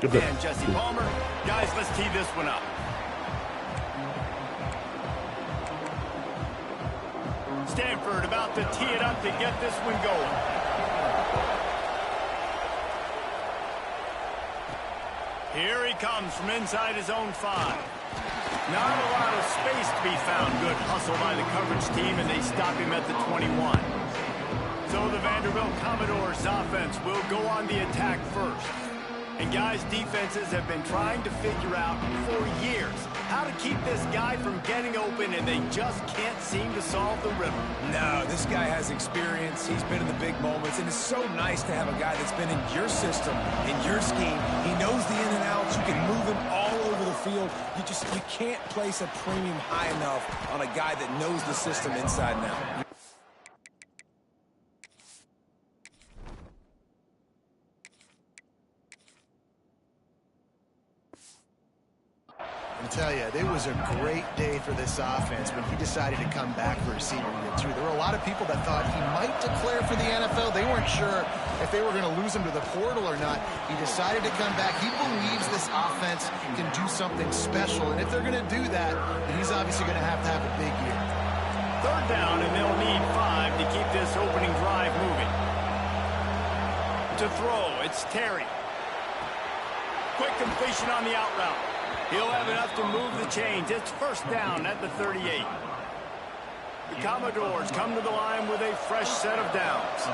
And Jesse Palmer. Guys, let's tee this one up. Stanford about to tee it up to get this one going. Here he comes from inside his own 5. Not a lot of space to be found. Good hustle by the coverage team, and they stop him at the 21. So the Vanderbilt Commodores offense will go on the attack first. And guys, defenses have been trying to figure out for years how to keep this guy from getting open, and they just can't seem to solve the riddle. No, this guy has experience. He's been in the big moments, and it's so nice to have a guy that's been in your system, in your scheme. He knows the in and outs. You can move him all over the field. You can't place a premium high enough on a guy that knows the system inside and out. I tell you, it was a great day for this offense when he decided to come back for a senior year, too. There were a lot of people that thought he might declare for the NFL. They weren't sure if they were going to lose him to the portal or not. He decided to come back. He believes this offense can do something special, and if they're going to do that, then he's obviously going to have a big year. 3rd down, and they'll need 5 to keep this opening drive moving. To throw, it's Terry. Quick completion on the out route. He'll have enough to move the chains. It's 1st down at the 38. The Commodores come to the line with a fresh set of downs.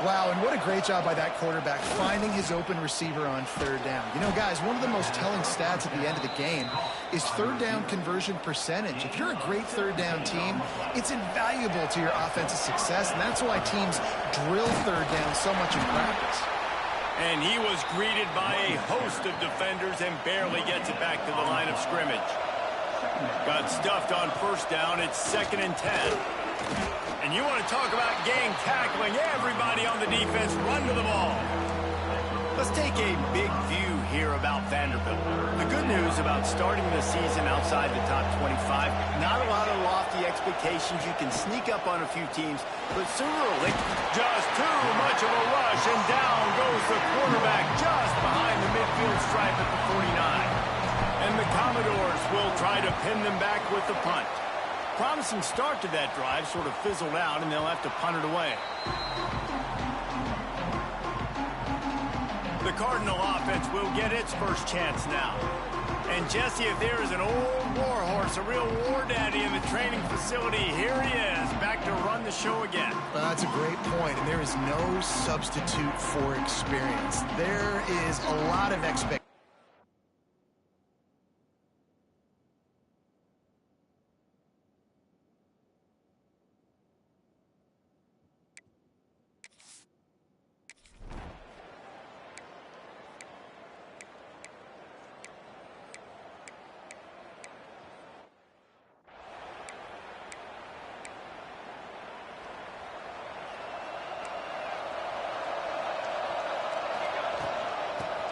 Wow, and what a great job by that quarterback finding his open receiver on 3rd down. You know, guys, one of the most telling stats at the end of the game is 3rd down conversion percentage. If you're a great 3rd down team, it's invaluable to your offensive success, and that's why teams drill 3rd down so much in practice. And he was greeted by a host of defenders and barely gets it back to the line of scrimmage. Got stuffed on 1st down. It's 2nd and 10. And you want to talk about gang tackling. Everybody on the defense run to the ball. Let's take a big view here about Vanderbilt. The good news about starting the season outside the top 25, not a lot of lofty expectations. You can sneak up on a few teams, but sooner or later, just too much of a rush, and down goes the quarterback just behind the midfield stripe at the 49. And the Commodores will try to pin them back with the punt. Promising start to that drive, sort of fizzled out, and they'll have to punt it away. The Cardinal offense will get its first chance now. And Jesse, if there is an old war horse, a real war daddy in the training facility, here he is, back to run the show again. Well, that's a great point, and there is no substitute for experience. There is a lot of expectation.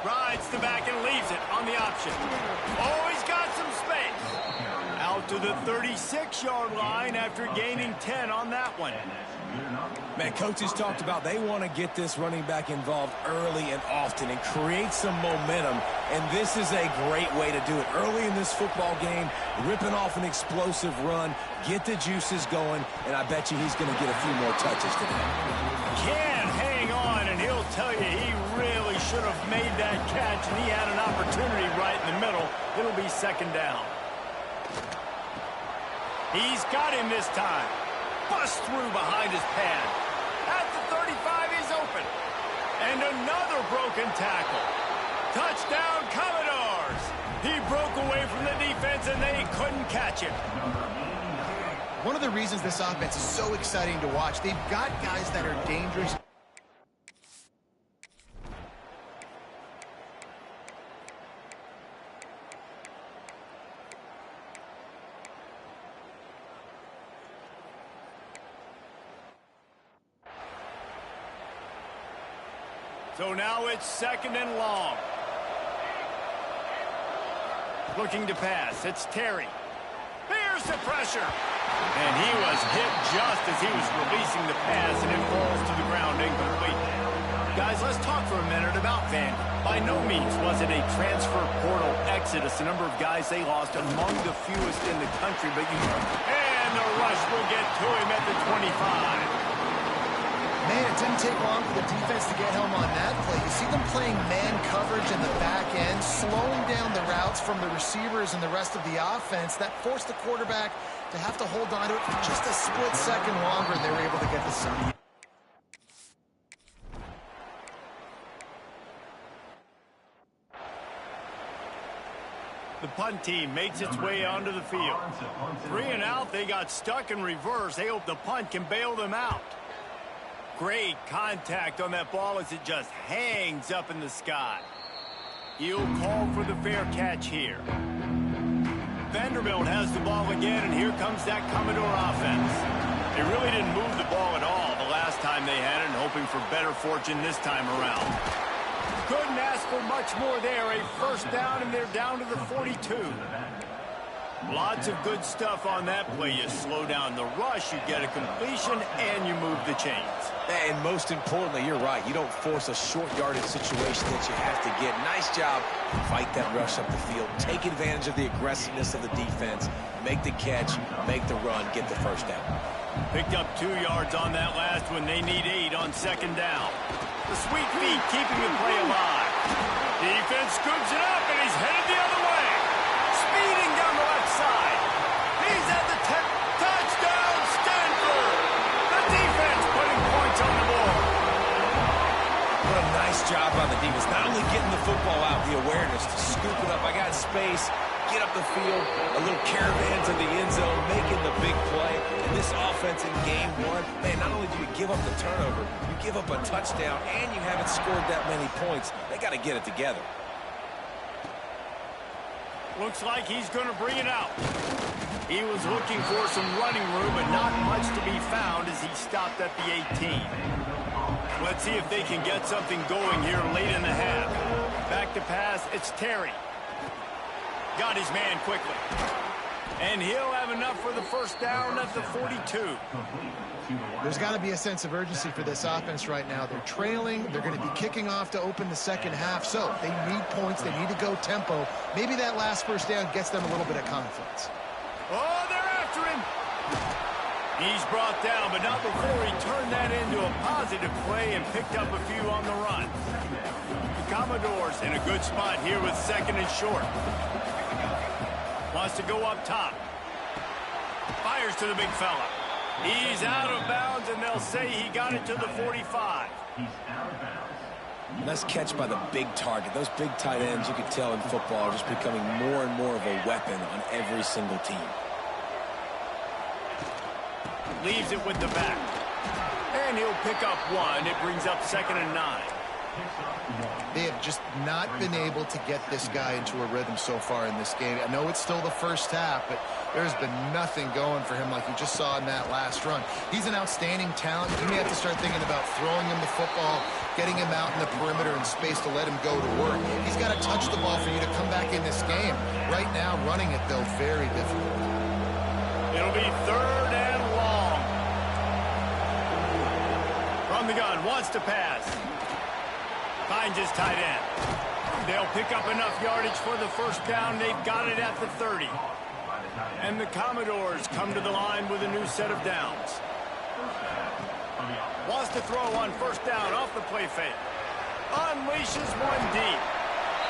Rides the back and leaves it on the option. Oh, he's got some space. Out to the 36-yard line after gaining 10 on that one. Man, coaches talked about they want to get this running back involved early and often and create some momentum, and this is a great way to do it. Early in this football game, ripping off an explosive run, get the juices going, and I bet you he's going to get a few more touches today. Can hang on, and he'll tell you he really should have made that catch, and he had an opportunity right in the middle. It'll be 2nd down. He's got him this time. Bust through behind his pad. At the 35, he's open. And another broken tackle. Touchdown, Commodores! He broke away from the defense, and they couldn't catch him. One of the reasons this offense is so exciting to watch, they've got guys that are dangerous. So now it's 2nd and long. Looking to pass. It's Terry. Here's the pressure. And he was hit just as he was releasing the pass, and it falls to the ground incomplete. Guys, let's talk for a minute about Vandy. By no means was it a transfer portal exodus. The number of guys they lost among the fewest in the country. And the rush will get to him at the 25. Man, it didn't take long for the defense to get home on that play. You see them playing man coverage in the back end, slowing down the routes from the receivers and the rest of the offense. That forced the quarterback to have to hold on to it for just a split second longer, and they were able to get the stop. The punt team makes its way onto the field. 3 and out, they got stuck in reverse. They hope the punt can bail them out. Great contact on that ball as it just hangs up in the sky. He'll call for the fair catch here. Vanderbilt has the ball again, and here comes that Commodore offense. They really didn't move the ball at all the last time they had it, and hoping for better fortune this time around. Couldn't ask for much more there. A first down, and they're down to the 42. Lots of good stuff on that play. You slow down the rush, you get a completion, and you move the chains. And most importantly, you're right. You don't force a short yardage situation that you have to get. Nice job. Fight that rush up the field. Take advantage of the aggressiveness of the defense. Make the catch, make the run, get the first down. Picked up 2 yards on that last one. They need 8 on second down. The sweet feet keeping the play alive. Defense scoops it up, and he's headed the other way. Speeding down the left side. He's at the 10. Touchdown, Stanford! The defense putting points on the board. What a nice job by the defense. Not only getting the football out, the awareness to scoop it up. I got space, get up the field, a little caravan to the end zone, making the big play. And this offense in game 1, man, not only do you give up the turnover, you give up a touchdown, and you haven't scored that many points. They got to get it together. Looks like he's going to bring it out. He was looking for some running room, but not much to be found as he stopped at the 18. Let's see if they can get something going here late in the half. Back to pass, it's Terry. Got his man quickly. And he'll have enough for the first down at the 42. There's got to be a sense of urgency for this offense right now. They're trailing. They're going to be kicking off to open the second half. So they need points. They need to go tempo. Maybe that last first down gets them a little bit of confidence. Oh, they're after him. He's brought down, but not before he turned that into a positive play and picked up a few on the run. The Commodores in a good spot here with second and short. Wants to go up top. Fires to the big fella. He's out of bounds, and they'll say he got it to the 45. Nice catch by the big target. Those big tight ends, you can tell in football, are just becoming more and more of a weapon on every single team. Leaves it with the back. And he'll pick up 1. It brings up second and 9. They have just not been able to get this guy into a rhythm so far in this game. I know it's still the first half, but there's been nothing going for him like you just saw in that last run. He's an outstanding talent. You may have to start thinking about throwing him the football, getting him out in the perimeter in space to let him go to work. He's got to touch the ball for you to come back in this game. Right now, running it, though, very difficult. It'll be third and long. From the gun, wants to pass. Finds his tight end. They'll pick up enough yardage for the first down. They've got it at the 30. And the Commodores come to the line with a new set of downs. Wants to throw on first down off the play fake. Unleashes one deep.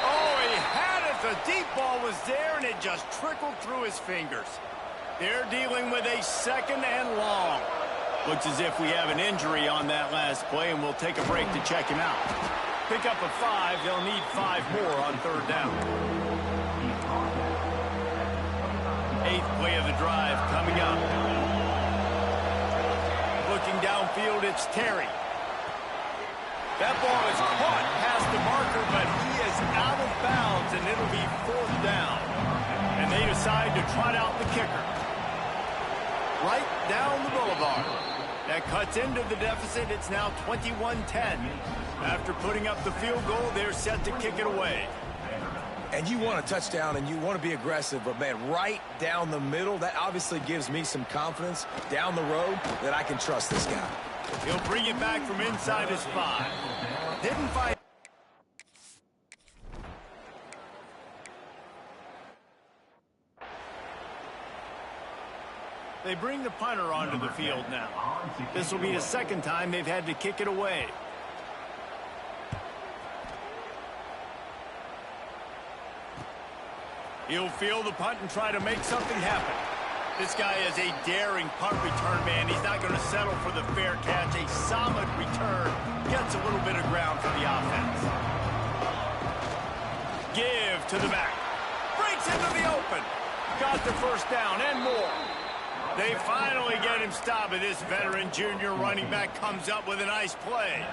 Oh, he had it. The deep ball was there, and it just trickled through his fingers. They're dealing with a second and long. Looks as if we have an injury on that last play, and we'll take a break to check him out. Pick up a 5. They'll need 5 more on third down. 8th play of the drive coming up. Looking downfield, it's Terry. That ball is caught past the marker, but he is out of bounds, and it'll be 4th down. And they decide to trot out the kicker. Right down the boulevard. That cuts into the deficit. It's now 21-10. After putting up the field goal, they're set to kick it away. And you want a touchdown, and you want to be aggressive, but, man, right down the middle, that obviously gives me some confidence down the road that I can trust this guy. He'll bring it back from inside his 5. Didn't find... They bring the punter onto the field now. This will be the second time they've had to kick it away. He'll field the punt and try to make something happen. This guy is a daring punt return man. He's not going to settle for the fair catch. A solid return. Gets a little bit of ground for the offense. Give to the back. Breaks into the open. Got the first down and more. They finally get him stopped, and this veteran junior running back comes up with a nice play.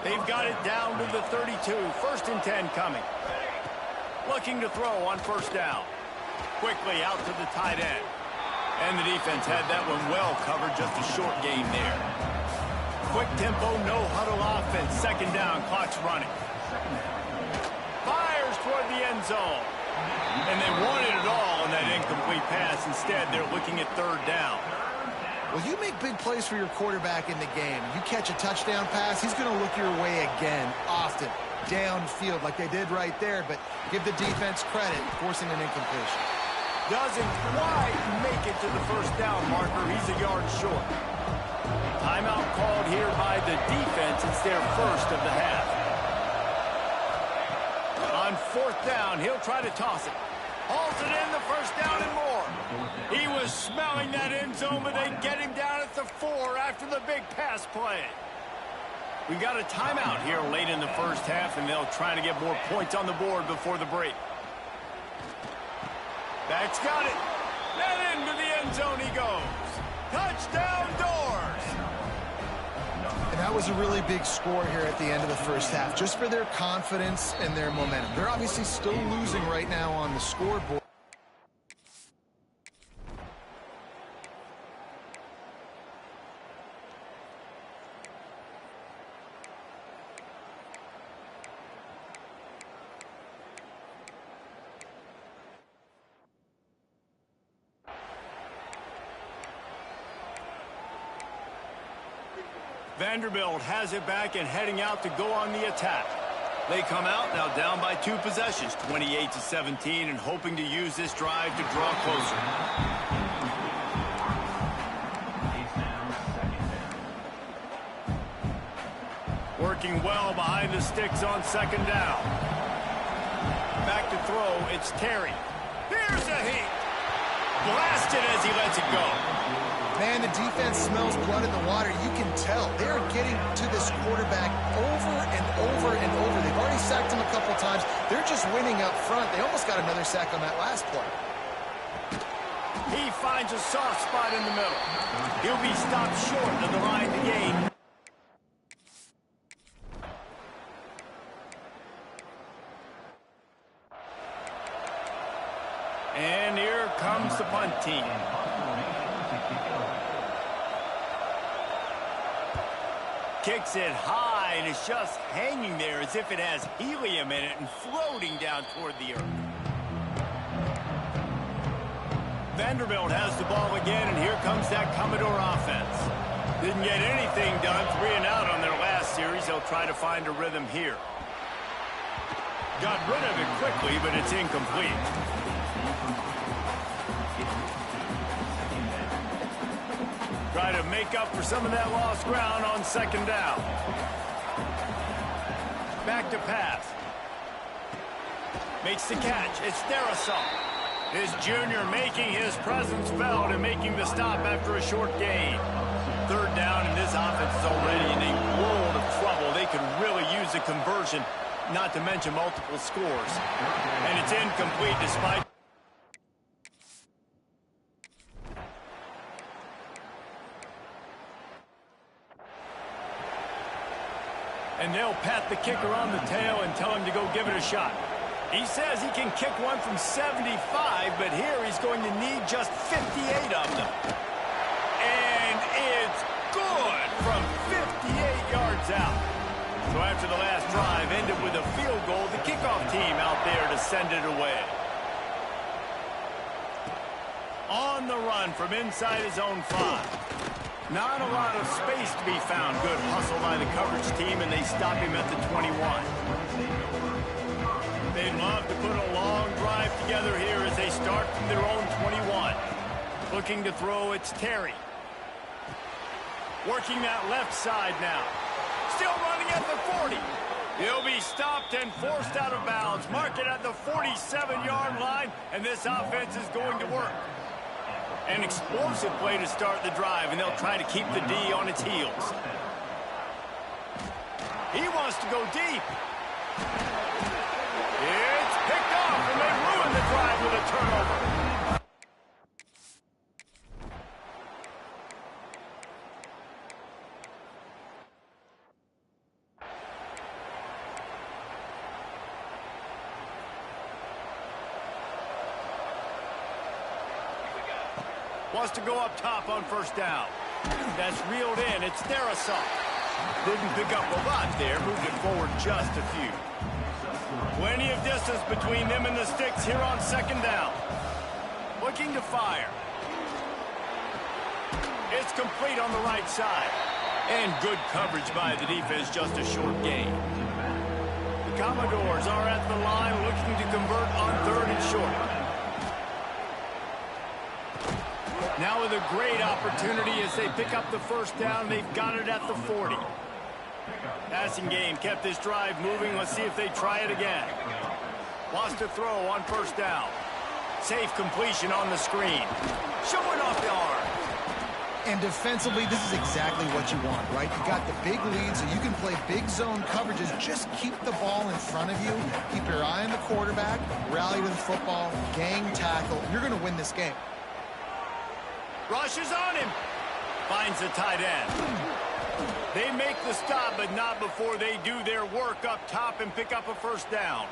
They've got it down to the 32. 1st and 10 coming. Looking to throw on 1st down. Quickly out to the tight end. And the defense had that one well covered, just a short gain there. Quick tempo, no huddle offense. 2nd down, clock's running. Fires toward the end zone. And they wanted it all on that incomplete pass. Instead, they're looking at 3rd down. Well, you make big plays for your quarterback in the game. You catch a touchdown pass, he's going to look your way again, often, downfield like they did right there. But give the defense credit, forcing an incompletion. Doesn't quite make it to the 1st down marker. He's a yard short. Timeout called here by the defense. It's their 1st of the half. On 4th down, he'll try to toss it. Hauls it in, the 1st down and more. He was smelling that end zone, but they get him down at the 4 after the big pass play. We got a timeout here late in the 1st half, and they'll try to get more points on the board before the break. Back's got it. And into the end zone he goes. Touchdown, Doors! And that was a really big score here at the end of the 1st half, just for their confidence and their momentum. They're obviously still losing right now on the scoreboard. Vanderbilt has it back and heading out to go on the attack. They come out now down by 2 possessions, 28-17, and hoping to use this drive to draw closer. Working well behind the sticks on 2nd down. Back to throw, it's Terry. Here's a heat. Blasted as he lets it go. Man, the defense smells blood in the water. You can tell. They are getting to this quarterback over and over and over. They've already sacked him a couple times. They're just winning up front. They almost got another sack on that last play. He finds a soft spot in the middle. He'll be stopped short of the line to gain. And here comes the punt team. Kicks it high, and it's just hanging there as if it has helium in it and floating down toward the earth. Vanderbilt has the ball again, and here comes that Commodore offense. Didn't get anything done, 3 and out on their last series. They'll try to find a rhythm here. Got rid of it quickly, but it's incomplete. Try to make up for some of that lost ground on 2nd down. Back to pass. Makes the catch. It's Derisaw. His junior making his presence felt and making the stop after a short gain. 3rd down, and this offense is already in a world of trouble. They could really use a conversion, not to mention multiple scores. And it's incomplete despite... And they'll pat the kicker on the tail and tell him to go give it a shot. He says he can kick one from 75, but here he's going to need just 58 of them. And it's good from 58 yards out. So after the last drive ended with a field goal, the kickoff team out there to send it away. On the run from inside his own 5. Not a lot of space to be found. Good hustle by the coverage team, and they stop him at the 21. They'd love to put a long drive together here as they start from their own 21. Looking to throw, it's Terry. Working that left side now. Still running at the 40. He'll be stopped and forced out of bounds. Mark it at the 47-yard line, and this offense is going to work. An explosive play to start the drive, and they'll try to keep the D on its heels. He wants to go deep. It's picked off, and they ruin the drive with a turnover. Wants to go up top on first down. That's reeled in. It's Darrisaw. Didn't pick up a lot there. Moved it forward just a few. Plenty of distance between them and the sticks here on second down. Looking to fire. It's complete on the right side. And good coverage by the defense, just a short gain. The Commodores are at the line looking to convert on third and short. Now with a great opportunity as they pick up the first down. They've got it at the 40. Passing game kept this drive moving. Let's see if they try it again. Wants to throw on first down. Safe completion on the screen. Showing off the arm. And defensively, this is exactly what you want, right? You got the big lead, so you can play big zone coverages. Just keep the ball in front of you. Keep your eye on the quarterback. Rally to the football. Gang tackle. You're going to win this game. Rushes on him. Finds the tight end. They make the stop, but not before they do their work up top and pick up a first down.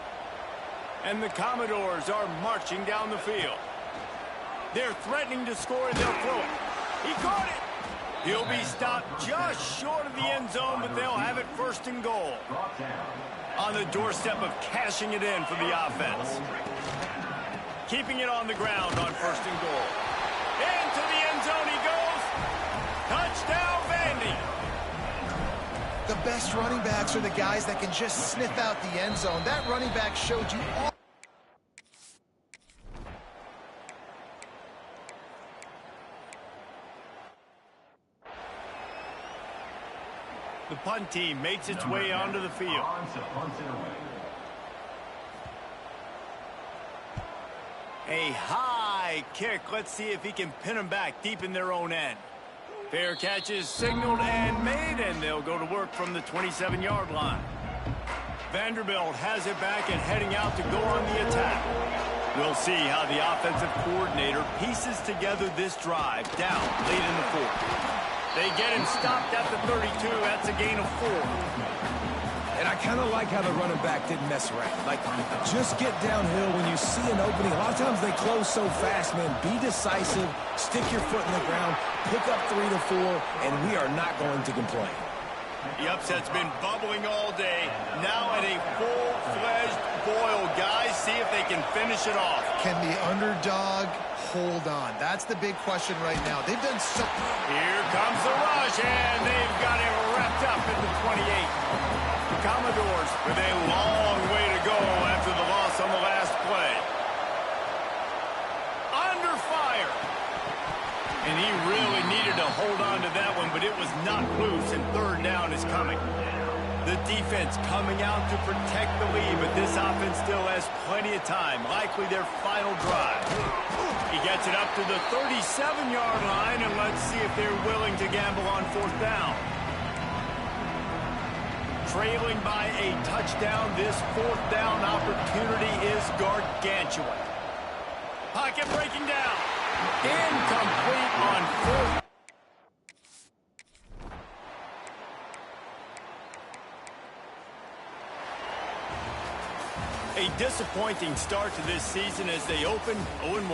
And the Commodores are marching down the field. They're threatening to score, and they'll throw it. He caught it. He'll be stopped just short of the end zone, but they'll have it first and goal. On the doorstep of cashing it in for the offense. Keeping it on the ground on first and goal. Into the end zone he goes. Touchdown, Vandy. The best running backs are the guys that can just sniff out the end zone. That running back showed you all. The punt team makes its way onto the field. A high kick. Let's see if he can pin them back deep in their own end. Fair catch is signaled and made, and they'll go to work from the 27-yard line. Vanderbilt has it back and heading out to go on the attack. We'll see how the offensive coordinator pieces together this drive down late in the fourth. They get him stopped at the 32. That's a gain of 4. And I kind of like how the running back didn't mess around. Like, just get downhill when you see an opening. A lot of times they close so fast, man. Be decisive, stick your foot in the ground, pick up 3 to 4, and we are not going to complain. The upset's been bubbling all day. Now at a full-fledged boil. Guys, see if they can finish it off. Can the underdog hold on? That's the big question right now. They've done so. Here comes the rush, and they've got him wrapped up at the 28. The Commodores with a long way to go after the loss on the last play. Under fire. And he really needed to hold on to that one, but it was not loose, and third down is coming. The defense coming out to protect the lead, but this offense still has plenty of time, likely their final drive. He gets it up to the 37-yard line, and let's see if they're willing to gamble on fourth down. Trailing by a touchdown, this fourth down opportunity is gargantuan. Pocket breaking down. Incomplete on fourth. A disappointing start to this season as they open 0-1.